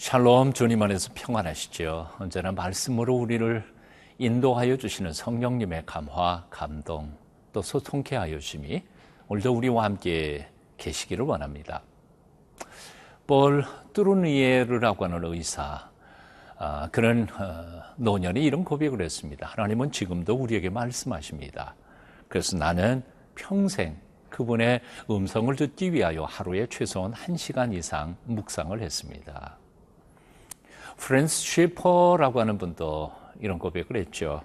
샬롬, 주님 안에서 평안하시죠. 언제나 말씀으로 우리를 인도하여 주시는 성령님의 감화, 감동, 또 소통케 하여 주심이 오늘도 우리와 함께 계시기를 원합니다. 볼 뚜루니에르라고 하는 의사, 그런 노년이 이런 고백을 했습니다. 하나님은 지금도 우리에게 말씀하십니다. 그래서 나는 평생 그분의 음성을 듣기 위하여 하루에 최소한 1시간 이상 묵상을 했습니다. 프랜스 쉐퍼라고 하는 분도 이런 고백을 했죠.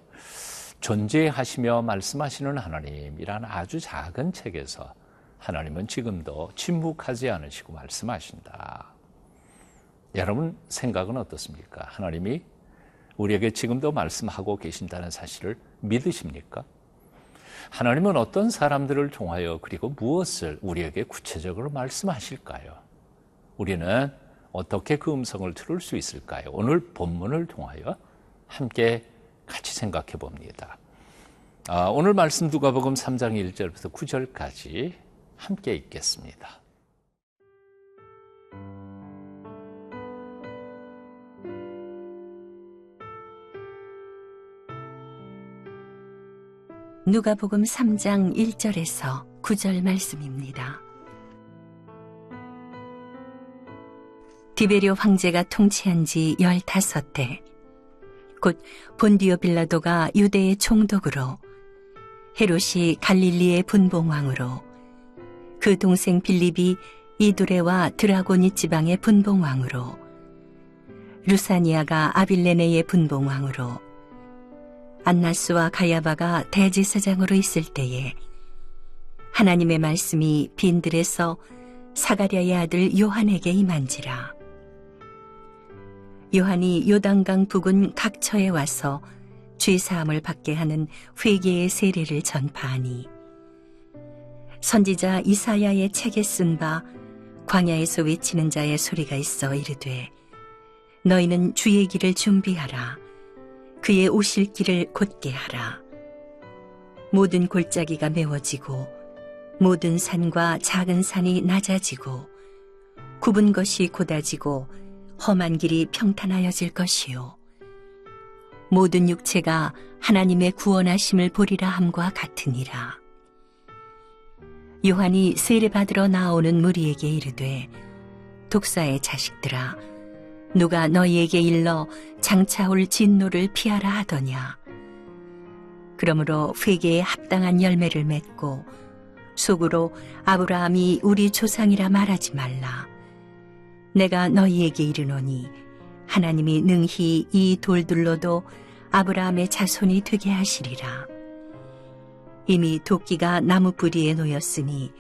존재하시며 말씀하시는 하나님이란 아주 작은 책에서 하나님은 지금도 침묵하지 않으시고 말씀하신다. 여러분 생각은 어떻습니까? 하나님이 우리에게 지금도 말씀하고 계신다는 사실을 믿으십니까? 하나님은 어떤 사람들을 통하여 그리고 무엇을 우리에게 구체적으로 말씀하실까요? 우리는 어떻게 그 음성을 들을 수 있을까요? 오늘 본문을 통하여 함께 같이 생각해 봅니다. 오늘 말씀 누가복음 3장 1절부터 9절까지 함께 읽겠습니다. 누가복음 3장 1절에서 9절 말씀입니다. 디베리오 황제가 통치한 지 15해, 곧 본디오 빌라도가 유대의 총독으로, 헤롯이 갈릴리의 분봉왕으로, 그 동생 빌립이 이두레와 드라고니 지방의 분봉왕으로, 루사니아가 아빌레네의 분봉왕으로, 안나스와 가야바가 대제사장으로 있을 때에 하나님의 말씀이 빈들에서 사가랴의 아들 요한에게 임한지라. 요한이 요단강 부근 각처에 와서 죄사함을 받게 하는 회개의 세례를 전파하니, 선지자 이사야의 책에 쓴 바 광야에서 외치는 자의 소리가 있어 이르되, 너희는 주의 길을 준비하라. 그의 오실 길을 곧게 하라. 모든 골짜기가 메워지고 모든 산과 작은 산이 낮아지고 굽은 것이 곧아지고 험한 길이 평탄하여질 것이요, 모든 육체가 하나님의 구원하심을 보리라 함과 같으니라. 요한이 세례받으러 나오는 무리에게 이르되, 독사의 자식들아, 누가 너희에게 일러 장차 올 진노를 피하라 하더냐. 그러므로 회개에 합당한 열매를 맺고 속으로 아브라함이 우리 조상이라 말하지 말라. 내가 너희에게 이르노니 하나님이 능히 이 돌들로도 아브라함의 자손이 되게 하시리라. 이미 도끼가 나무 뿌리에 놓였으니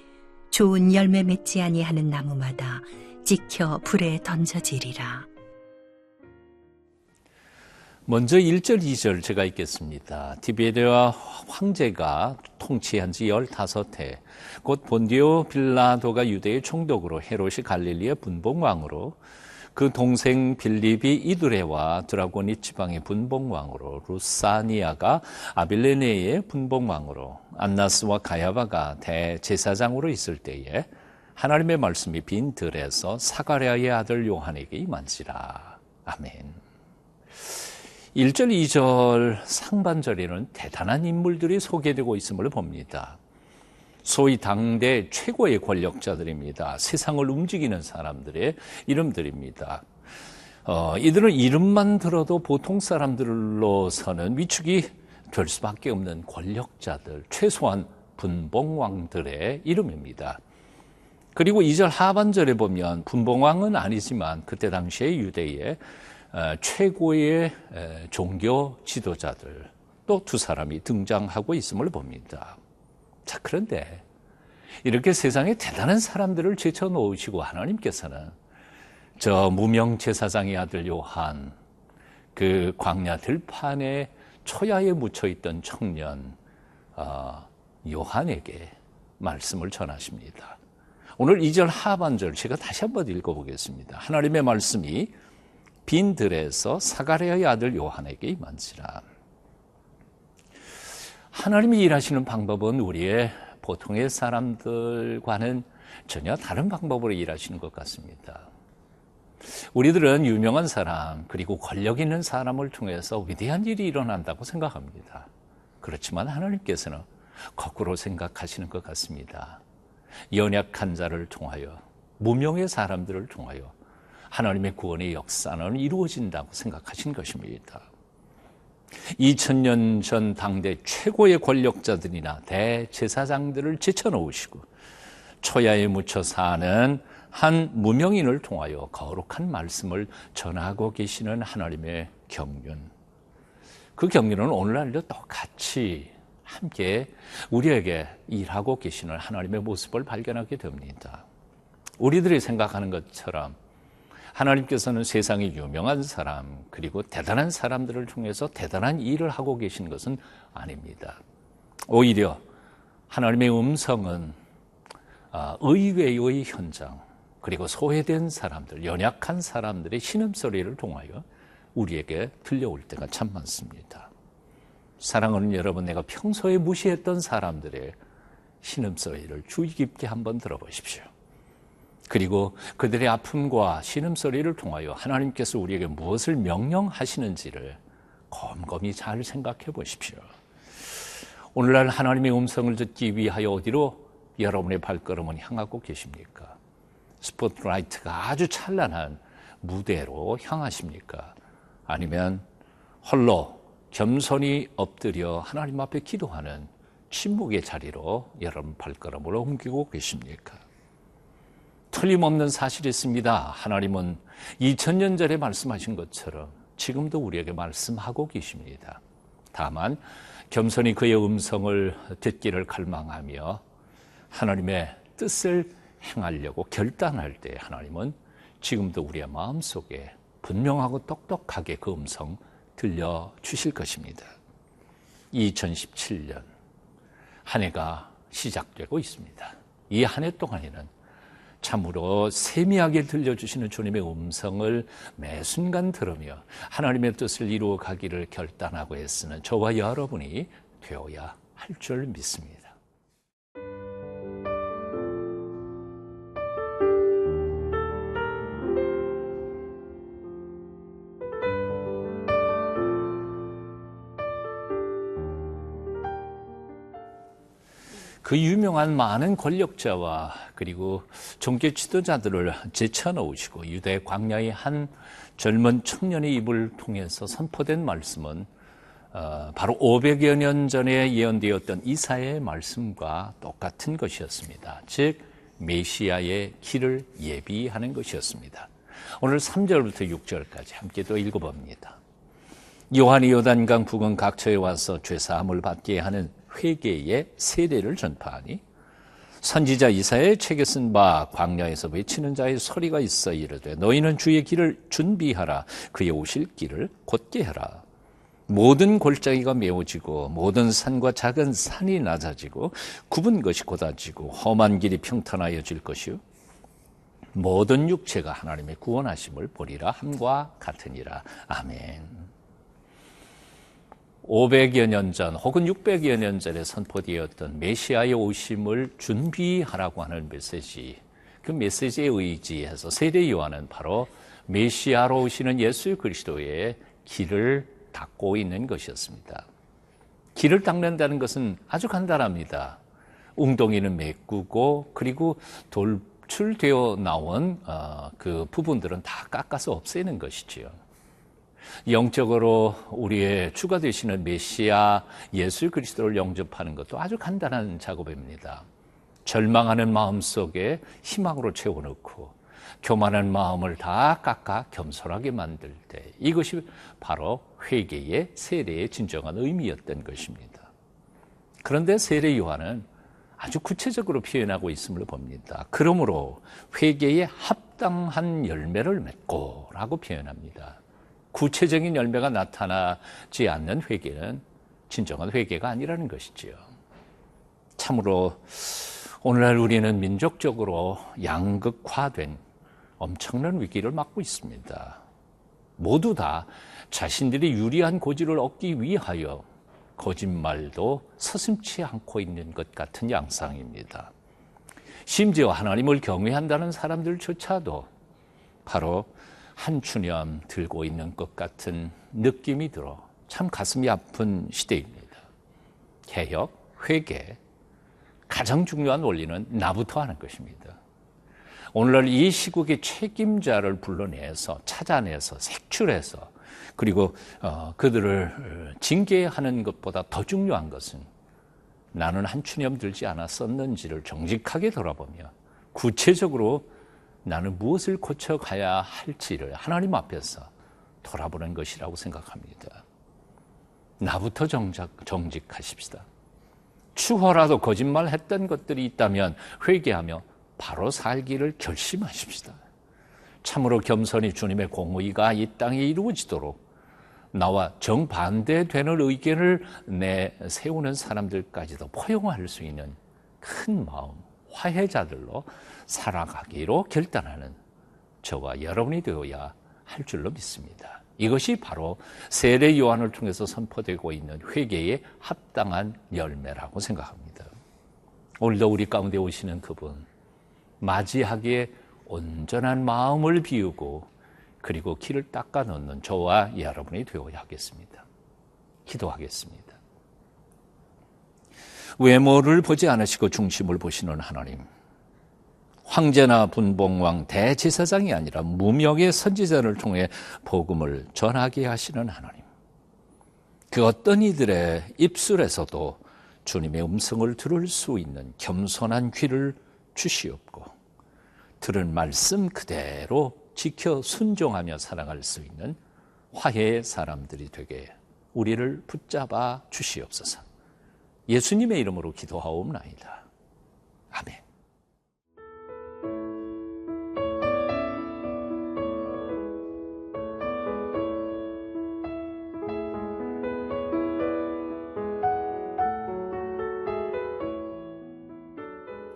좋은 열매 맺지 아니하는 나무마다 찍혀 불에 던져지리라. 먼저 1절, 2절 제가 읽겠습니다. 디베리아 황제가 통치한 지 15해, 곧 본디오 빌라도가 유대의 총독으로, 헤롯이 갈릴리의 분봉왕으로, 그 동생 빌립이 이두레와 드라고니 지방의 분봉왕으로, 루사니아가 아빌레네의 분봉왕으로, 안나스와 가야바가 대제사장으로 있을 때에 하나님의 말씀이 빈 들에서 사가랴의 아들 요한에게 임한지라. 아멘. 1절, 2절 상반절에는 대단한 인물들이 소개되고 있음을 봅니다. 소위 당대 최고의 권력자들입니다. 세상을 움직이는 사람들의 이름들입니다. 이들은 이름만 들어도 보통 사람들로서는 위축이 될 수밖에 없는 권력자들, 최소한 분봉왕들의 이름입니다. 그리고 2절 하반절에 보면 분봉왕은 아니지만 그때 당시에 유대의 최고의 종교 지도자들 또 두 사람이 등장하고 있음을 봅니다. 자, 그런데 이렇게 세상에 대단한 사람들을 제쳐놓으시고 하나님께서는 저 무명 제사장의 아들 요한, 그 광야 들판에 초야에 묻혀있던 청년 요한에게 말씀을 전하십니다. 오늘 2절 하반절 제가 다시 한번 읽어보겠습니다. 하나님의 말씀이 빈 들에서 사가랴의 아들 요한에게 임한지라. 하나님이 일하시는 방법은 우리의 보통의 사람들과는 전혀 다른 방법으로 일하시는 것 같습니다. 우리들은 유명한 사람 그리고 권력 있는 사람을 통해서 위대한 일이 일어난다고 생각합니다. 그렇지만 하나님께서는 거꾸로 생각하시는 것 같습니다. 연약한 자를 통하여, 무명의 사람들을 통하여 하나님의 구원의 역사는 이루어진다고 생각하신 것입니다. 2000년 전 당대 최고의 권력자들이나 대제사장들을 제쳐놓으시고 초야에 묻혀 사는 한 무명인을 통하여 거룩한 말씀을 전하고 계시는 하나님의 경륜. 그 경륜은 오늘날도 똑같이 함께 우리에게 일하고 계시는 하나님의 모습을 발견하게 됩니다. 우리들이 생각하는 것처럼 하나님께서는 세상의 유명한 사람 그리고 대단한 사람들을 통해서 대단한 일을 하고 계신 것은 아닙니다. 오히려 하나님의 음성은 의외의 현장 그리고 소외된 사람들, 연약한 사람들의 신음소리를 통하여 우리에게 들려올 때가 참 많습니다. 사랑하는 여러분, 내가 평소에 무시했던 사람들의 신음소리를 주의 깊게 한번 들어보십시오. 그리고 그들의 아픔과 신음소리를 통하여 하나님께서 우리에게 무엇을 명령하시는지를 곰곰이 잘 생각해 보십시오. 오늘날 하나님의 음성을 듣기 위하여 어디로 여러분의 발걸음은 향하고 계십니까? 스포트라이트가 아주 찬란한 무대로 향하십니까? 아니면 홀로 겸손히 엎드려 하나님 앞에 기도하는 침묵의 자리로 여러분 발걸음을 옮기고 계십니까? 틀림없는 사실이 있습니다. 하나님은 2000년 전에 말씀하신 것처럼 지금도 우리에게 말씀하고 계십니다. 다만 겸손히 그의 음성을 듣기를 갈망하며 하나님의 뜻을 행하려고 결단할 때 하나님은 지금도 우리의 마음속에 분명하고 똑똑하게 그 음성 들려주실 것입니다. 2017년 한 해가 시작되고 있습니다. 이 한 해 동안에는 참으로 세미하게 들려주시는 주님의 음성을 매 순간 들으며 하나님의 뜻을 이루어 가기를 결단하고 애쓰는 저와 여러분이 되어야 할 줄 믿습니다. 그 유명한 많은 권력자와 그리고 종교 지도자들을 제쳐놓으시고 유대 광야의 한 젊은 청년의 입을 통해서 선포된 말씀은 바로 500여 년 전에 예언되었던 이사야의 말씀과 똑같은 것이었습니다. 즉 메시아의 길을 예비하는 것이었습니다. 오늘 3절부터 6절까지 함께 또 읽어봅니다. 요한이 요단강 부근 각처에 와서 죄사함을 받게 하는 회개의 세례를 전파하니 선지자 이사야의 책에 쓴 바 광야에서 외치는 자의 소리가 있어 이르되 너희는 주의 길을 준비하라 그의 오실 길을 곧게 하라. 모든 골짜기가 메워지고 모든 산과 작은 산이 낮아지고 굽은 것이 곧아지고 험한 길이 평탄하여질 것이요 모든 육체가 하나님의 구원하심을 보리라 함과 같으니라. 아멘. 500여 년 전 혹은 600여 년 전에 선포되었던 메시아의 오심을 준비하라고 하는 메시지, 그 메시지에 의지해서 세례 요한은 바로 메시아로 오시는 예수 그리스도의 길을 닦고 있는 것이었습니다. 길을 닦는다는 것은 아주 간단합니다. 웅덩이는 메꾸고 그리고 돌출되어 나온 그 부분들은 다 깎아서 없애는 것이지요. 영적으로 우리의 주가 되시는 메시아 예수 그리스도를 영접하는 것도 아주 간단한 작업입니다. 절망하는 마음 속에 희망으로 채워넣고 교만한 마음을 다 깎아 겸손하게 만들 때 이것이 바로 회개의 세례의 진정한 의미였던 것입니다. 그런데 세례 요한은 아주 구체적으로 표현하고 있음을 봅니다. 그러므로 회개에 합당한 열매를 맺고 라고 표현합니다. 구체적인 열매가 나타나지 않는 회개는 진정한 회개가 아니라는 것이지요. 참으로 오늘날 우리는 민족적으로 양극화된 엄청난 위기를 맞고 있습니다. 모두 다 자신들이 유리한 고지를 얻기 위하여 거짓말도 서슴지 않고 있는 것 같은 양상입니다. 심지어 하나님을 경외한다는 사람들조차도 바로 한 추념 들고 있는 것 같은 느낌이 들어 참 가슴이 아픈 시대입니다. 개혁, 회개, 가장 중요한 원리는 나부터 하는 것입니다. 오늘날 이 시국의 책임자를 불러내서 찾아내서 색출해서 그리고 그들을 징계하는 것보다 더 중요한 것은 나는 한 추념 들지 않았었는지를 정직하게 돌아보며 구체적으로 나는 무엇을 고쳐가야 할지를 하나님 앞에서 돌아보는 것이라고 생각합니다. 나부터 정직하십시다. 추호라도 거짓말했던 것들이 있다면 회개하며 바로 살기를 결심하십시다. 참으로 겸손히 주님의 공의가 이 땅에 이루어지도록 나와 정반대되는 의견을 내세우는 사람들까지도 포용할 수 있는 큰 마음, 화해자들로 살아가기로 결단하는 저와 여러분이 되어야 할 줄로 믿습니다. 이것이 바로 세례 요한을 통해서 선포되고 있는 회개의 합당한 열매라고 생각합니다. 오늘도 우리 가운데 오시는 그분 맞이하기에 온전한 마음을 비우고 그리고 길을 닦아 놓는 저와 여러분이 되어야 하겠습니다. 기도하겠습니다. 외모를 보지 않으시고 중심을 보시는 하나님, 황제나 분봉왕 대제사장이 아니라 무명의 선지자를 통해 복음을 전하게 하시는 하나님, 그 어떤 이들의 입술에서도 주님의 음성을 들을 수 있는 겸손한 귀를 주시옵고 들은 말씀 그대로 지켜 순종하며 살아갈 수 있는 화해의 사람들이 되게 우리를 붙잡아 주시옵소서. 예수님의 이름으로 기도하옵나이다. 아멘.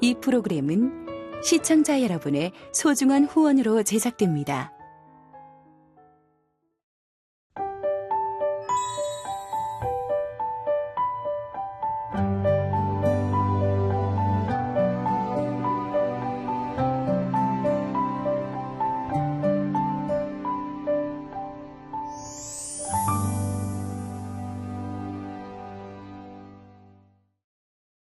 이 프로그램은 시청자 여러분의 소중한 후원으로 제작됩니다.